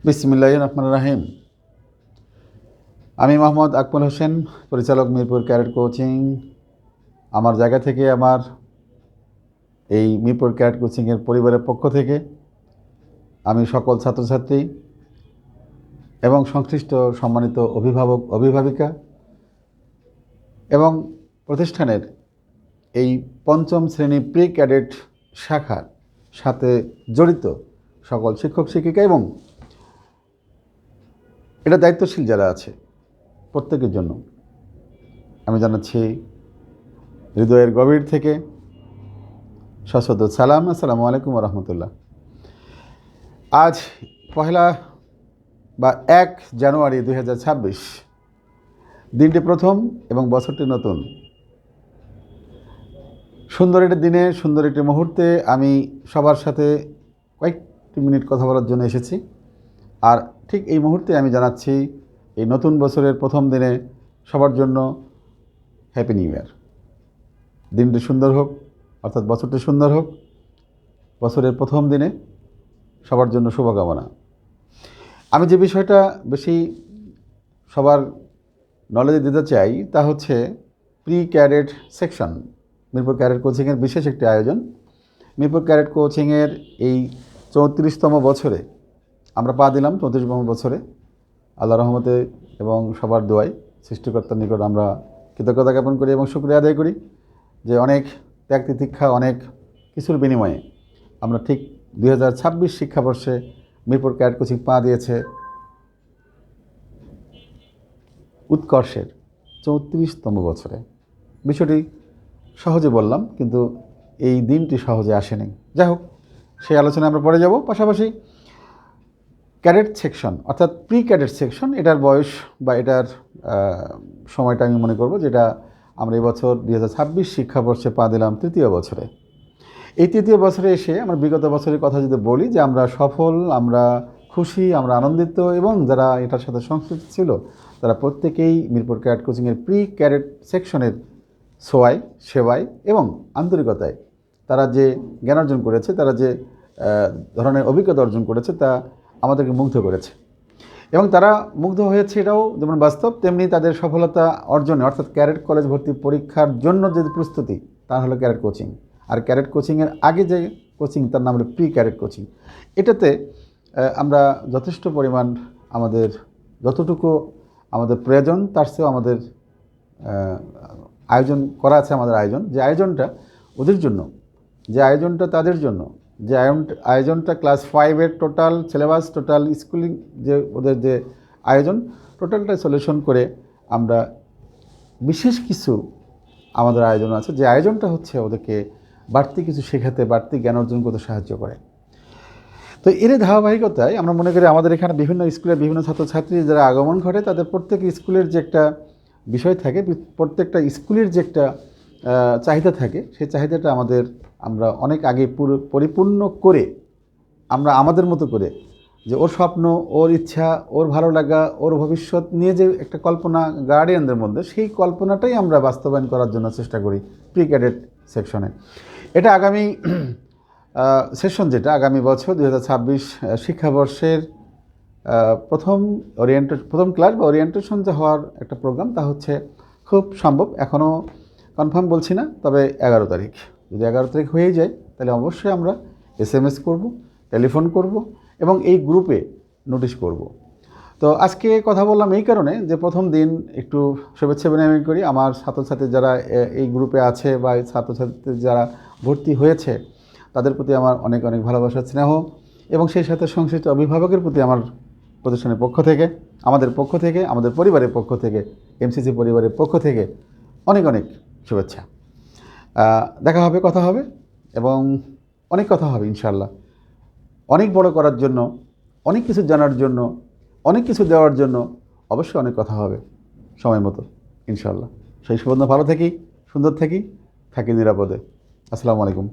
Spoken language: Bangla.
বিসমিল্লাহির রহমানির রহিম। আমি মোহাম্মদ আকমল হোসেন, পরিচালক, মিরপুর ক্যারেট কোচিং। আমার জায়গা থেকে, আমার এই মিরপুর ক্যারেট কোচিংয়ের পরিবারের পক্ষ থেকে আমি সকল ছাত্রছাত্রী এবং সংশ্লিষ্ট সম্মানিত অভিভাবক, অভিভাবিকা এবং প্রতিষ্ঠানের এই পঞ্চম শ্রেণী প্রি ক্যাডেট শাখার সাথে জড়িত সকল শিক্ষক শিক্ষিকা এবং এটা দায়িত্বশীল যারা আছে প্রত্যেকের জন্য আমি জানাচ্ছি হৃদয়ের গভীর থেকে সশ্রদ্ধ সালাম। আসসালামু আলাইকুম রহমতুল্লাহ। আজ পহেলা বা 1 জানুয়ারি 2026, দিনটি প্রথম এবং বছরটি নতুন। সুন্দর একটি দিনে, সুন্দর একটি মুহূর্তে আমি সবার সাথে কয়েকটি মিনিট কথা বলার জন্য এসেছি। আর ঠিক এই মুহূর্তে আমি জানাচ্ছি এই নতুন বছরের প্রথম দিনে সবার জন্য হ্যাপি নিউ ইয়ার। দিনটি সুন্দর হোক, অর্থাৎ বছরটি সুন্দর হোক। বছরের প্রথম দিনে সবার জন্য শুভকামনা। আমি যে বিষয়টা বেশি সবার নলেজে দিতে চাই তা হচ্ছে pre cadet section. Mirpur cadet কোচিংয়ের বিশেষ একটি আয়োজন। মিরপুর ক্যাডেট কোচিংয়ের এই 34তম বছরে আমরা পা দিলাম। 34তম বছরে আল্লাহ রহমতে এবং সবার দোয়ায় সৃষ্টিকর্তার নিকট আমরা কৃতজ্ঞতা জ্ঞাপন করি এবং শুকরিয়া আদায় করি যে অনেক ত্যাগ তিতিক্ষা, অনেক কিছুর বিনিময়ে আমরা ঠিক 2026 শিক্ষাবর্ষে মিরপুর ক্যাডেট কোচিং পা দিয়েছে উৎকর্ষের 34তম বছরে। বিষয়টি সহজে বললাম, কিন্তু এই দিনটি সহজে আসেনি। যাই হোক, সেই আলোচনায় আমরা পরে যাব। পাশাপাশি ক্যাডেট সেকশন অর্থাৎ প্রি ক্যাডেট সেকশন, এটার বয়স বা এটার সময়টা আমি মনে করব যেটা আমরা এই বছর 2026 শিক্ষাবর্ষে পা দিলাম 3য় বছরে। এই 3য় বছরে এসে আমরা বিগত বছরের কথা যদি বলি যে আমরা সফল, আমরা খুশি, আমরা আনন্দিত এবং যারা এটার সাথে সংশ্লিষ্ট ছিল তারা প্রত্যেকেই মিরপুর ক্যাডেট কোচিংয়ের প্রি ক্যাডেট সেকশনের ছোঁয়ায়, সেবায় এবং আন্তরিকতায় তারা যে জ্ঞান অর্জন করেছে, তারা যে ধরনের অভিজ্ঞতা অর্জন করেছে তা আমাদেরকে মুগ্ধ করেছে। এবং তারা মুগ্ধ হয়েছে এটাও যেমন বাস্তব, তেমনি তাদের সফলতা অর্জনে অর্থাৎ ক্যাডেট কলেজ ভর্তি পরীক্ষার জন্য যে প্রস্তুতি তা হলো ক্যাডেট কোচিং। আর ক্যাডেট কোচিংয়ের আগে যে কোচিং তার নাম হলো প্রি ক্যাডেট কোচিং। এটাতে আমরা যথেষ্ট পরিমাণ আমাদের যতটুকু আমাদের প্রয়োজন তার চেয়েও আমাদের আয়োজন করা আছে। আমাদের আয়োজন, যে আয়োজনটা ওদের জন্য, যে আয়োজনটা তাদের জন্য, যে আয়োজনটা ক্লাস 5-এর টোটাল সিলেবাস, টোটাল স্কুলিং, যে ওদের যে আয়োজন টোটালটা সলিউশন করে আমরা বিশেষ কিছু আমাদের আয়োজন আছে, যে আয়োজনটা হচ্ছে ওদেরকে বাড়তি কিছু শেখাতে, বাড়তি জ্ঞান অর্জন করতে সাহায্য করে। তো এর ধারাবাহিকতায় আমরা মনে করি আমাদের এখানে বিভিন্ন স্কুলের বিভিন্ন ছাত্রছাত্রী যারা আগমন ঘটে তাদের প্রত্যেক স্কুলের যে একটা বিষয় থাকে, প্রত্যেকটা স্কুলের যে একটা চাহিদা থাকে, সেই চাহিদাটা আমরা অনেক আগে পরিপূর্ণ করে আমরা আমাদের মতো করে, যে ওর স্বপ্ন, ওর ইচ্ছা, ওর ভালো লাগা, ওর ভবিষ্যৎ নিয়ে যে একটা কল্পনা গার্ডিয়ানদের মধ্যে, সেই কল্পনাটাই আমরা বাস্তবায়ন করার জন্য চেষ্টা করি প্রি ক্যাডেট সেকশনে। এটা আগামী সেশন, যেটা আগামী বছর 2026 শিক্ষাবর্ষের প্রথম ক্লাস বা ওরিয়েন্টেশন যে হওয়ার একটা প্রোগ্রাম, তা হচ্ছে খুব সম্ভব, এখনও কনফার্ম বলছি না, তবে 11 তারিখ। যদি 11 তারিখ হয়ে যায় তাহলে অবশ্যই আমরা SMS করব, টেলিফোন করব এবং এই গ্রুপে নোটিশ করব। তো আজকে কথা বললাম এই কারণে যে প্রথম দিন একটু শুভেচ্ছা বিনিময় করি। আমার ছাত্রছাত্রী যারা এই গ্রুপে আছে বা ছাত্রছাত্রী যারা ভর্তি হয়েছে তাদের প্রতি আমার অনেক অনেক ভালোবাসা, স্নেহ এবং সেই সাথে সংশ্লিষ্ট অভিভাবকের প্রতি আমার প্রতিষ্ঠানের পক্ষ থেকে, আমাদের পক্ষ থেকে, আমাদের পরিবারের পক্ষ থেকে, MCC পরিবারের পক্ষ থেকে অনেক অনেক শুভেচ্ছা। দেখা হবে, কথা হবে এবং অনেক কথা হবে ইনশাআল্লাহ। অনেক বড় করার জন্য, অনেক কিছু জানার জন্য, অনেক কিছু দেওয়ার জন্য অবশ্যই অনেক কথা হবে সময় মতো ইনশাআল্লাহ। সেই সুবন্ধ ভালো থাকি, সুন্দর থাকি নিরাপদে। আসসালামু আলাইকুম।